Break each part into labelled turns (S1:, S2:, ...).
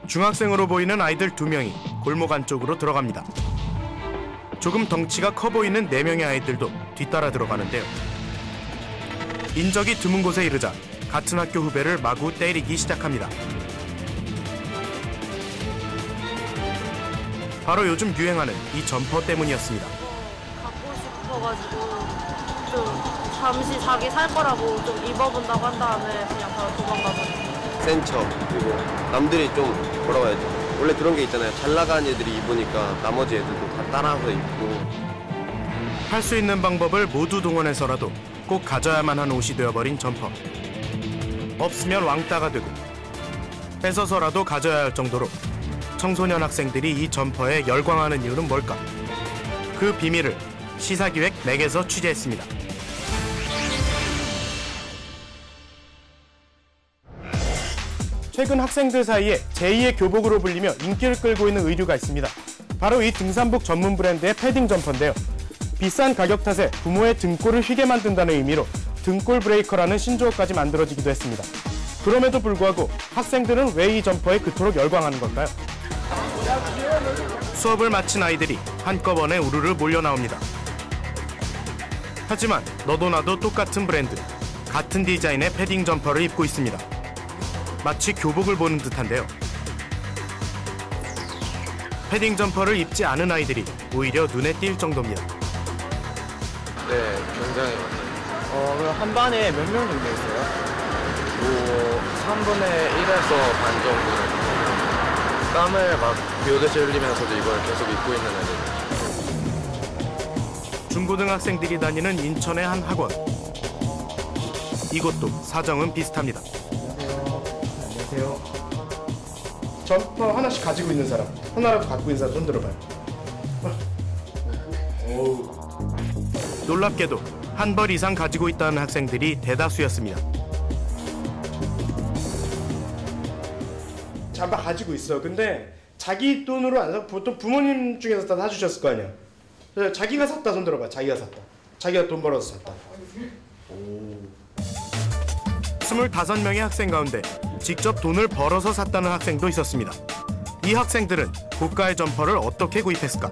S1: 중학생으로 보이는 아이들 2명이 골목 안쪽으로 들어갑니다. 조금 덩치가 커 보이는 4명의 아이들도 뒤따라 들어가는데요. 인적이 드문 곳에 이르자 같은 학교 후배를 마구 때리기 시작합니다. 바로 요즘 유행하는 이 점퍼 때문이었습니다.
S2: 갖고 싶어가지고 좀 잠시 자기 살 거라고 좀 입어본다고 한 다음에 그냥 바로 도망가버려요.
S3: 센 척, 그리고 남들이 좀 뭐라고 해야죠? 원래 그런 게 있잖아요. 잘 나가는 애들이 입으니까 나머지 애들도 다 따라서 입고.
S1: 할 수 있는 방법을 모두 동원해서라도 꼭 가져야만 하는 옷이 되어버린 점퍼. 없으면 왕따가 되고 뺏어서라도 가져야 할 정도로 청소년 학생들이 이 점퍼에 열광하는 이유는 뭘까? 그 비밀을 시사기획 맥에서 취재했습니다. 최근 학생들 사이에 제2의 교복으로 불리며 인기를 끌고 있는 의류가 있습니다. 바로 이 등산복 전문 브랜드의 패딩 점퍼인데요. 비싼 가격 탓에 부모의 등골을 휘게 만든다는 의미로 등골 브레이커라는 신조어까지 만들어지기도 했습니다. 그럼에도 불구하고 학생들은 왜 이 점퍼에 그토록 열광하는 걸까요? 수업을 마친 아이들이 한꺼번에 우르르 몰려 나옵니다. 하지만 너도 나도 똑같은 브랜드, 같은 디자인의 패딩 점퍼를 입고 있습니다. 마치 교복을 보는 듯한데요. 패딩 점퍼를 입지 않은 아이들이 오히려 눈에 띌 정도입니다.
S4: 네, 굉장히 많아요.
S5: 그럼 한 반에 몇 명 정도 있어요?
S4: 뭐 3분의 1에서 반 정도. 땀을 막 비 오듯이 흘리면서도 이걸 계속 입고 있는 애들.
S1: 중고등학생들이 다니는 인천의 한 학원. 이곳도 사정은 비슷합니다.
S5: 안녕하세요. 점퍼 하나씩 가지고 있는 사람, 하나라도 갖고 있는 사람 손 들어봐요.
S1: 놀랍게도 한 벌 이상 가지고 있다는 학생들이 대다수였습니다.
S5: 잠바 가지고 있어. 근데 자기 돈으로 안 사고 보통 부모님 중에서 다 사주셨을 거 아니야. 그래서 자기가 샀다 손 들어봐. 자기가 샀다. 자기가 돈 벌어서 샀다.
S1: 25명의 학생 가운데 직접 돈을 벌어서 샀다는 학생도 있었습니다. 이 학생들은 고가의 점퍼를 어떻게 구입했을까?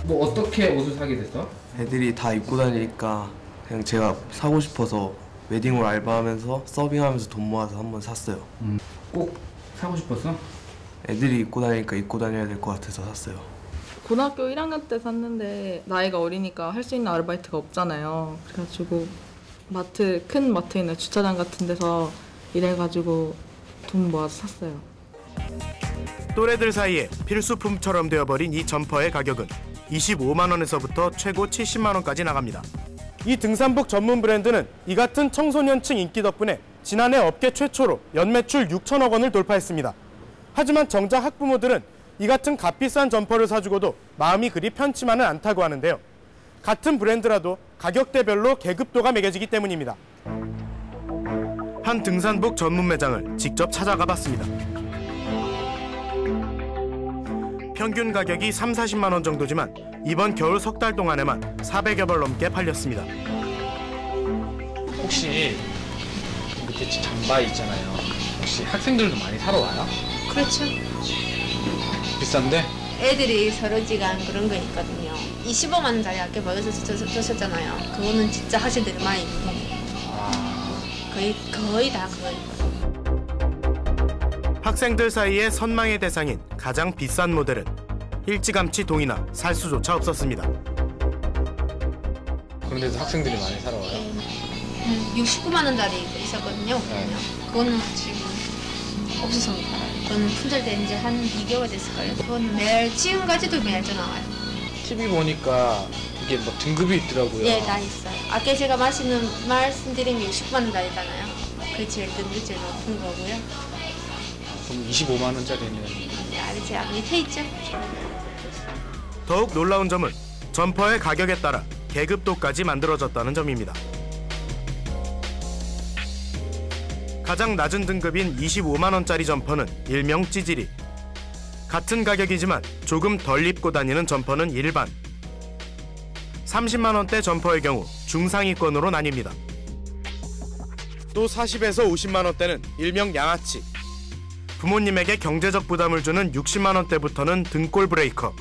S6: 뭐 어떻게 옷을 사게 됐어?
S7: 애들이 다 입고 다니니까 그냥 제가 사고 싶어서 웨딩홀 알바하면서 서빙하면서 돈 모아서 한번 샀어요.
S6: 꼭 사고 싶었어?
S7: 애들이 입고 다니니까 입고 다녀야 될 것 같아서 샀어요.
S8: 고등학교 1학년 때 샀는데 나이가 어리니까 할 수 있는 아르바이트가 없잖아요. 그래가지고 큰 마트에 있는 주차장 같은 데서 일해가지고 돈 모아서 샀어요.
S1: 또래들 사이에 필수품처럼 되어버린 이 점퍼의 가격은 25만 원에서부터 최고 70만 원까지 나갑니다.
S5: 이 등산복 전문 브랜드는 이 같은 청소년층 인기 덕분에 지난해 업계 최초로 연매출 6천억 원을 돌파했습니다. 하지만 정작 학부모들은 이 같은 값비싼 점퍼를 사주고도 마음이 그리 편치만은 않다고 하는데요. 같은 브랜드라도 가격대별로 계급도가 매겨지기 때문입니다.
S1: 한 등산복 전문 매장을 직접 찾아가 봤습니다. 평균 가격이 3, 40만 원 정도지만 이번 겨울 석 달 동안에만 400여 벌 넘게 팔렸습니다.
S6: 혹시 밑에 잠바 있잖아요. 혹시 학생들도 많이 사러 와요?
S9: 그렇죠.
S6: 비싼데?
S9: 애들이 서러지간 그런 거 있거든요. 25만 원짜리 아까 보여주셨잖아요. 그거는 진짜 학생들이 많이 입는 거예요. 거의 다 그거 입어요.
S1: 학생들 사이에 선망의 대상인 가장 비싼 모델은 일찌감치 동이나 살 수조차 없었습니다.
S6: 그런데도 학생들이 많이 사러 와요?
S9: 69만 원짜리 있었거든요.
S6: 네.
S9: 그거는 지금 없어서 그건 품절된 지 한 2개월 됐을걸요. 그건 매일 지금까지도 매일 전화 와요.
S6: TV 보니까 이게 뭐 등급이 있더라고요.
S9: 네, 다 있어요. 아까 제가 말씀드린 게 60만 원짜리잖아요. 그게 제일 등급이 제일 높은 거고요.
S6: 그럼 25만 원짜리는?
S9: 제 앞 밑에 있죠.
S1: 더욱 놀라운 점은 점퍼의 가격에 따라 계급도까지 만들어졌다는 점입니다. 가장 낮은 등급인 25만 원짜리 점퍼는 일명 찌질이. 같은 가격이지만 조금 덜 입고 다니는 점퍼는 일반. 30만 원대 점퍼의 경우 중상위권으로 나뉩니다. 또 40에서 50만 원대는 일명 양아치. 부모님에게 경제적 부담을 주는 60만 원대부터는 등골 브레이커,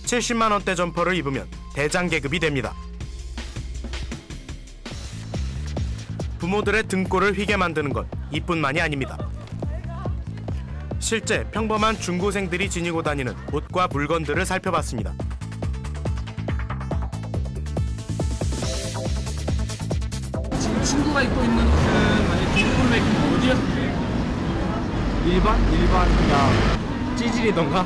S1: 70만 원대 점퍼를 입으면 대장 계급이 됩니다. 부모들의 등골을 휘게 만드는 건 이뿐만이 아닙니다. 실제 평범한 중고생들이 지니고 다니는 옷과 물건들을 살펴봤습니다.
S6: 지금 친구가 입고 있는 옷은 만약 등골 브레이커 어디였을 거예요? 일반 그냥 찌질이던가?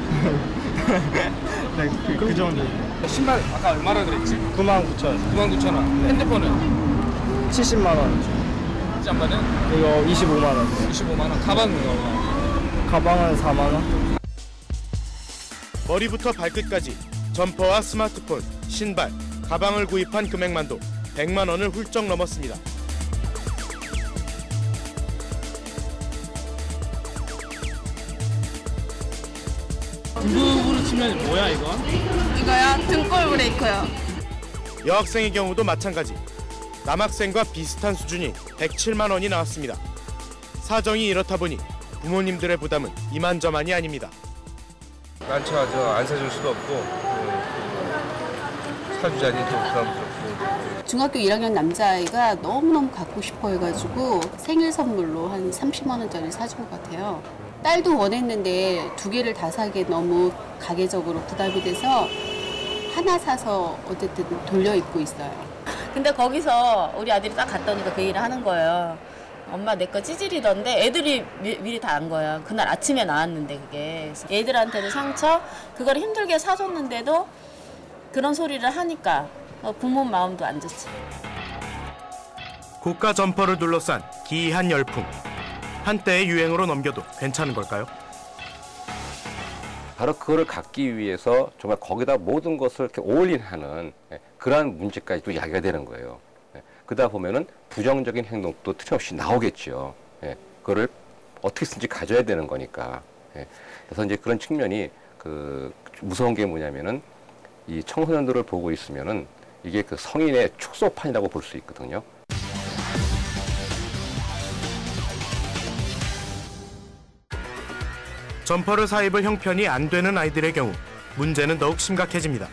S6: 네, 그 정도. 신발 아까 얼마나 그랬지?
S10: 99,000원.
S6: 99,000원. 핸드폰은?
S10: 70만 원.
S6: 잠바는?
S10: 이거 25만 원.
S6: 25만 원. 가방은?
S10: 가방은 4만 원.
S1: 머리부터 발끝까지 점퍼와 스마트폰, 신발, 가방을 구입한 금액만도 100만 원을 훌쩍 넘었습니다.
S6: 중국으로 치면 뭐야 이거?
S8: 이거야? 등골 브레이커요.
S1: 여학생의 경우도 마찬가지. 남학생과 비슷한 수준이 107만 원이 나왔습니다. 사정이 이렇다 보니 부모님들의 부담은 이만저만이 아닙니다.
S4: 많죠. 안 사줄 수도 없고 사주자니 좀 부담스럽고.
S11: 중학교 1학년 남자아이가 너무너무 갖고 싶어 해가지고 생일 선물로 한 30만 원짜리 사준 것 같아요. 딸도 원했는데 2개를 다 사기에 너무 가계적으로 부담이 돼서 하나 사서 어쨌든 돌려 입고 있어요.
S12: 근데 거기서 우리 아들이 딱 갔다 오니까 그 얘기를 하는 거예요. 엄마 내 거 찌질이던데 애들이 미리 다 안 거예요. 그날 아침에 나왔는데 그게. 애들한테도 상처, 그걸 힘들게 사줬는데도 그런 소리를 하니까 부모 마음도 안 좋지.
S1: 고가 점퍼를 둘러싼 기이한 열풍. 한때의 유행으로 넘겨도 괜찮은 걸까요?
S13: 바로 그거를 갖기 위해서 정말 거기다 모든 것을 이렇게 올인하는 그러한 문제까지도 야기가 되는 거예요. 그러다 보면은 부정적인 행동도 틀림없이 나오겠죠. 그거를 어떻게 쓰든지 가져야 되는 거니까. 그래서 이제 그런 측면이 무서운 게 뭐냐면은 이 청소년들을 보고 있으면은 이게 그 성인의 축소판이라고 볼 수 있거든요.
S1: 점퍼를 사입을 형편이 안 되는 아이들의 경우 문제는 더욱 심각해집니다.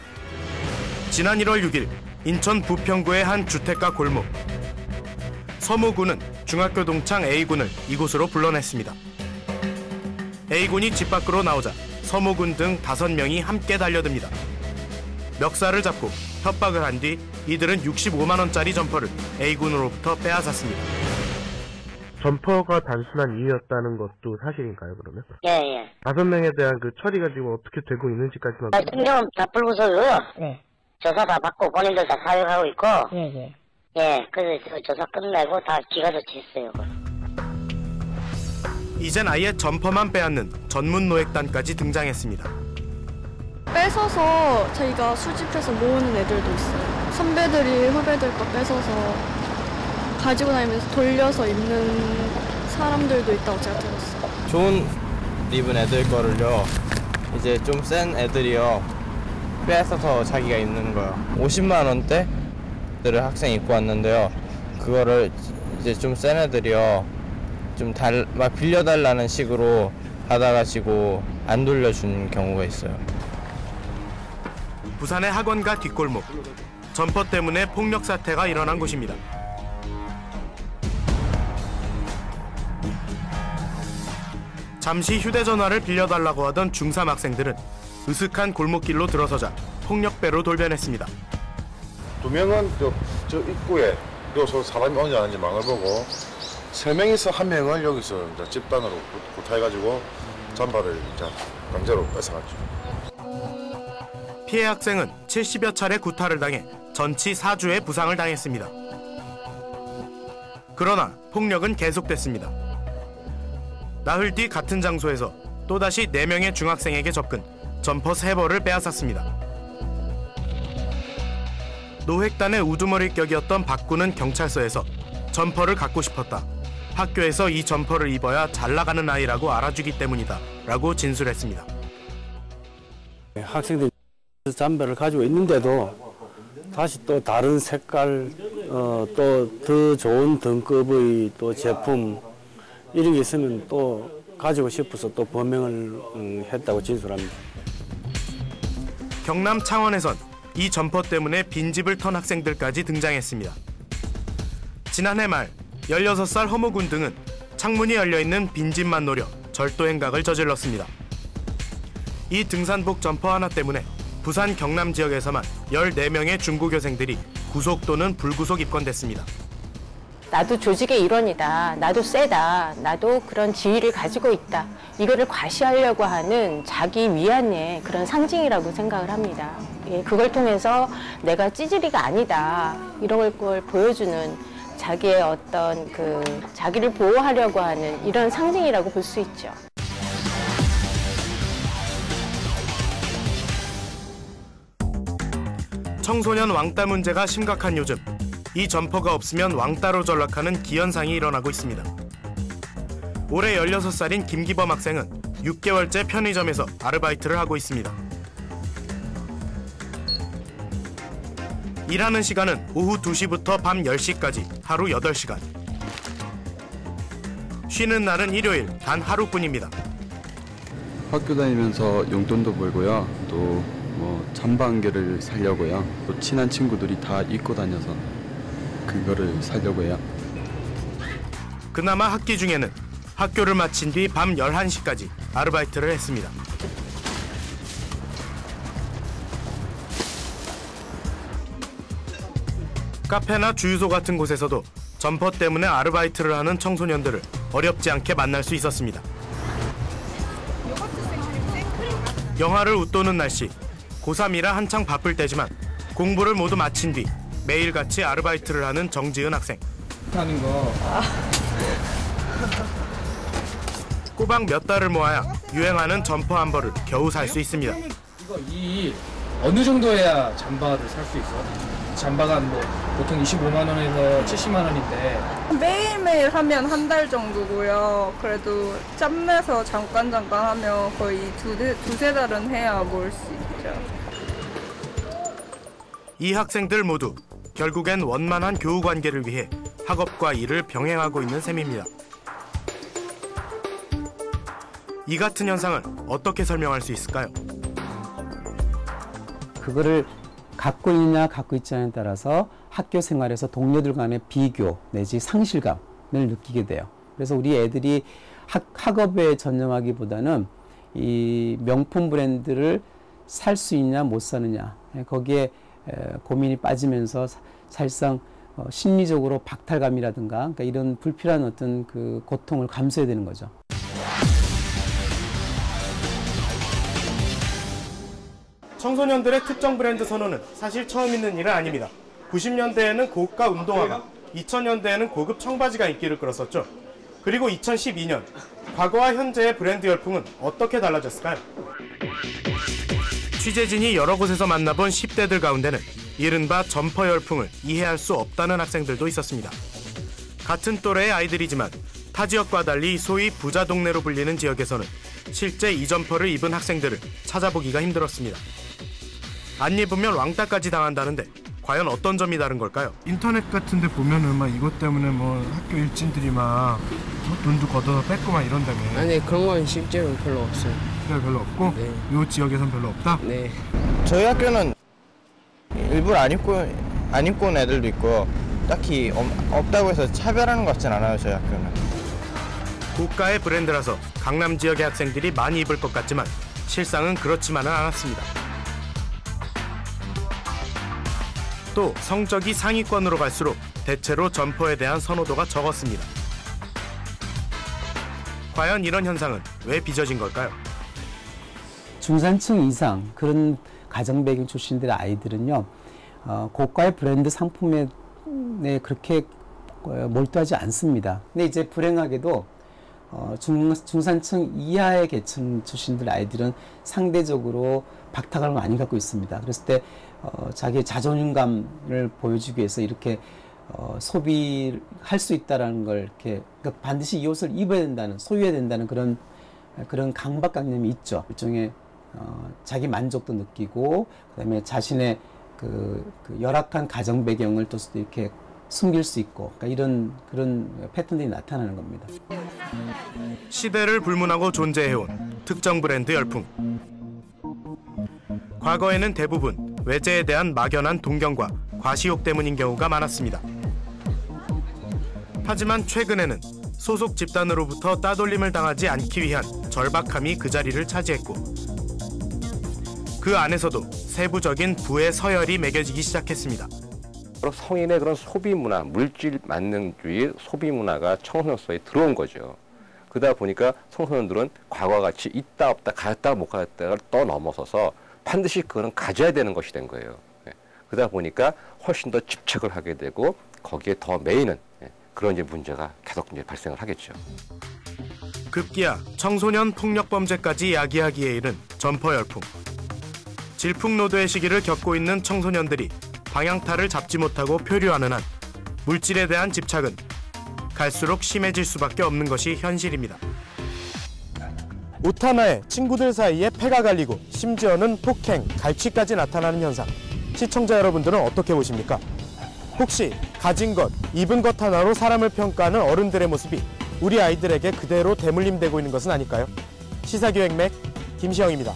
S1: 지난 1월 6일 인천 부평구의 한 주택가 골목. 서무군은 중학교 동창 A군을 이곳으로 불러냈습니다. A군이 집 밖으로 나오자 서무군 등 5명이 함께 달려듭니다. 멱살을 잡고 협박을 한 뒤 이들은 65만 원짜리 점퍼를 A군으로부터 빼앗았습니다.
S5: 점퍼가 단순한 이유였다는 것도 사실인가요, 그러면?
S14: 예.
S5: 5명에 대한 그 처리가 지금 어떻게 되고 있는지까지만.
S14: 신경은 다 풀고서요. 네. 조사 다 받고 본인들 다 사용하고 있고. 예, 그래서 조사 끝내고 다 기가 조치했어요.
S1: 이젠 아예 점퍼만 빼앗는 전문 노획단까지 등장했습니다.
S2: 뺏어서 저희가 수집해서 모으는 애들도 있어요. 선배들이 후배들 거 뺏어서 가지고 다니면서 돌려서 입는 사람들도 있다고 제가 들었어요.
S10: 좋은 입은 애들 거를요, 이제 좀 센 애들이요, 빼앗아서 자기가 입는 거요. 50만 원대들을 학생이 입고 왔는데요, 그거를 이제 좀 센 애들이요, 막 빌려달라는 식으로 받아가지고 안 돌려준 경우가 있어요.
S1: 부산의 학원가 뒷골목. 점퍼 때문에 폭력 사태가 일어난 곳입니다. 잠시 휴대전화를 빌려달라고 하던 중3 학생들은 으슥한 골목길로 들어서자 폭력배로 돌변했습니다.
S15: 2명은 저 입구에 서로 사람이 오는지 안 오는지 망을 보고 3명이서 1명을 여기서 이제 집단으로 구타해가지고 잠바를 이제 강제로 뺏어갔죠.
S1: 피해 학생은 70여 차례 구타를 당해 전치 4주의 부상을 당했습니다. 그러나 폭력은 계속됐습니다. 나흘 뒤 같은 장소에서 또다시 4명의 중학생에게 접근, 점퍼 3벌을 빼앗았습니다. 노획단의 우두머리 격이었던 박군은 경찰서에서 점퍼를 갖고 싶었다. 학교에서 이 점퍼를 입어야 잘 나가는 아이라고 알아주기 때문이다. 라고 진술했습니다.
S16: 학생들이 잠바를 가지고 있는데도 다시 또 다른 색깔, 또 더 좋은 등급의 또 제품, 이런 게 있으면 또 가지고 싶어서 또 범행을 했다고 진술합니다.
S1: 경남 창원에선 이 점퍼 때문에 빈집을 턴 학생들까지 등장했습니다. 지난해 말 16살 허무군 등은 창문이 열려있는 빈집만 노려 절도 행각을 저질렀습니다. 이 등산복 점퍼 하나 때문에 부산 경남 지역에서만 14명의 중고교생들이 구속 또는 불구속 입건됐습니다.
S17: 나도 조직의 일원이다. 나도 세다. 나도 그런 지위를 가지고 있다. 이거를 과시하려고 하는 자기 위안의 그런 상징이라고 생각을 합니다. 예, 그걸 통해서 내가 찌질이가 아니다. 이런 걸 보여주는 자기의 어떤 자기를 보호하려고 하는 이런 상징이라고 볼 수 있죠.
S1: 청소년 왕따 문제가 심각한 요즘, 이 점퍼가 없으면 왕따로 전락하는 기현상이 일어나고 있습니다. 올해 16살인 김기범 학생은 6개월째 편의점에서 아르바이트를 하고 있습니다. 일하는 시간은 오후 2시부터 밤 10시까지 하루 8시간. 쉬는 날은 일요일 단 하루뿐입니다.
S18: 학교 다니면서 용돈도 벌고요. 또 잠바 한 개를 사려고요. 또 친한 친구들이 다 입고 다녀서 그거를 사려고 해요.
S1: 그나마 학기 중에는 학교를 마친 뒤 밤 11시까지 아르바이트를 했습니다. 카페나 주유소 같은 곳에서도 점퍼 때문에 아르바이트를 하는 청소년들을 어렵지 않게 만날 수 있었습니다. 영화를 웃도는 날씨, 고3이라 한창 바쁠 때지만 공부를 모두 마친 뒤 매일같이 아르바이트를 하는 정지은 학생.
S6: 하는 거.
S1: 꼬박 몇 달을 모아야 유행하는 점퍼 한 벌을 겨우 살 수 있습니다.
S6: 이 어느 정도 해야 잠바를 살 수 있어? 잠바가 보통 25만 원에서 70만 원인데
S19: 매일매일 하면 한 달 정도고요. 그래도 짬내서 잠깐 하면 거의 두세 달은 해야 모을 수 있죠.
S1: 이 학생들 모두 결국엔 원만한 교우 관계를 위해 학업과 일을 병행하고 있는 셈입니다. 이 같은 현상을 어떻게 설명할 수 있을까요?
S20: 그거를 갖고 있느냐 갖고 있지 않냐에 따라서 학교 생활에서 동료들 간의 비교 내지 상실감을 느끼게 돼요. 그래서 우리 애들이 학업에 전념하기보다는 이 명품 브랜드를 살 수 있냐 못 사느냐 거기에 고민이 빠지면서 사실상 심리적으로 박탈감이라든가 그러니까 이런 불필요한 어떤 그 고통을 감수해야 되는 거죠.
S5: 청소년들의 특정 브랜드 선호는 사실 처음 있는 일은 아닙니다. 90년대에는 고가 운동화가, 2000년대에는 고급 청바지가 인기를 끌었었죠. 그리고 2012년, 과거와 현재의 브랜드 열풍은 어떻게 달라졌을까요? 취재진이 여러 곳에서 만나본 10대들 가운데는 이른바 점퍼 열풍을 이해할 수 없다는 학생들도 있었습니다. 같은 또래의 아이들이지만 타 지역과 달리 소위 부자 동네로 불리는 지역에서는 실제 이 점퍼를 입은 학생들을 찾아보기가 힘들었습니다. 안 입으면 왕따까지 당한다는데 과연 어떤 점이 다른 걸까요? 인터넷 같은 데 보면은 막 이것 때문에 뭐 학교 일진들이 막 돈도 걷어서 뺏고 막 이런다며.
S21: 아니 그런 건 실제로 별로 없어요.
S5: 별로 없고?
S21: 네.
S5: 이 지역에선 별로 없다?
S21: 네.
S10: 저희 학교는 일부러 안 입고 온 애들도 있고 딱히 없다고 해서 차별하는 것 같진 않아요, 저희 학교는.
S1: 고가의 브랜드라서 강남 지역의 학생들이 많이 입을 것 같지만 실상은 그렇지만은 않았습니다. 또 성적이 상위권으로 갈수록 대체로 점퍼에 대한 선호도가 적었습니다. 과연 이런 현상은 왜 빚어진 걸까요?
S20: 중산층 이상 그런 가정 배경 출신들의 아이들은요, 고가의 브랜드 상품에 그렇게 몰두하지 않습니다. 근데 이제 불행하게도 중산층 이하의 계층 출신들 아이들은 상대적으로 박탈감을 많이 갖고 있습니다. 그랬을 때 자기의 자존감을 보여주기 위해서 이렇게 소비할 수 있다라는 걸 이렇게 그러니까 반드시 이 옷을 입어야 된다는, 소유해야 된다는 그런 강박관념이 있죠. 일종의 자기 만족도 느끼고 그다음에 자신의 그 열악한 가정 배경을 또 이렇게 숨길 수 있고 그러니까 그런 패턴들이 나타나는 겁니다.
S1: 시대를 불문하고 존재해온 특정 브랜드 열풍. 과거에는 대부분 외제에 대한 막연한 동경과 과시욕 때문인 경우가 많았습니다. 하지만 최근에는 소속 집단으로부터 따돌림을 당하지 않기 위한 절박함이 그 자리를 차지했고, 그 안에서도 세부적인 부의 서열이 매겨지기 시작했습니다.
S13: 성인의 그런 소비 문화, 물질 만능주의 소비 문화가 청소년사에 들어온 거죠. 그러다 보니까 청소년들은 과거와 같이 있다 없다 가졌다 못 가졌다를 떠넘어서서 반드시 그거는 가져야 되는 것이 된 거예요. 그러다 보니까 훨씬 더 집착을 하게 되고 거기에 더 매이는 그런 이제 문제가 계속 이제 발생을 하겠죠.
S1: 급기야 청소년 폭력 범죄까지 야기하기에 이른 점퍼 열풍. 질풍노도의 시기를 겪고 있는 청소년들이 방향타를 잡지 못하고 표류하는 한 물질에 대한 집착은 갈수록 심해질 수밖에 없는 것이 현실입니다.
S5: 옷 하나에 친구들 사이에 패가 갈리고 심지어는 폭행, 갈취까지 나타나는 현상. 시청자 여러분들은 어떻게 보십니까? 혹시 가진 것, 입은 것 하나로 사람을 평가하는 어른들의 모습이 우리 아이들에게 그대로 대물림되고 있는 것은 아닐까요? 시사기획맥 김시영입니다.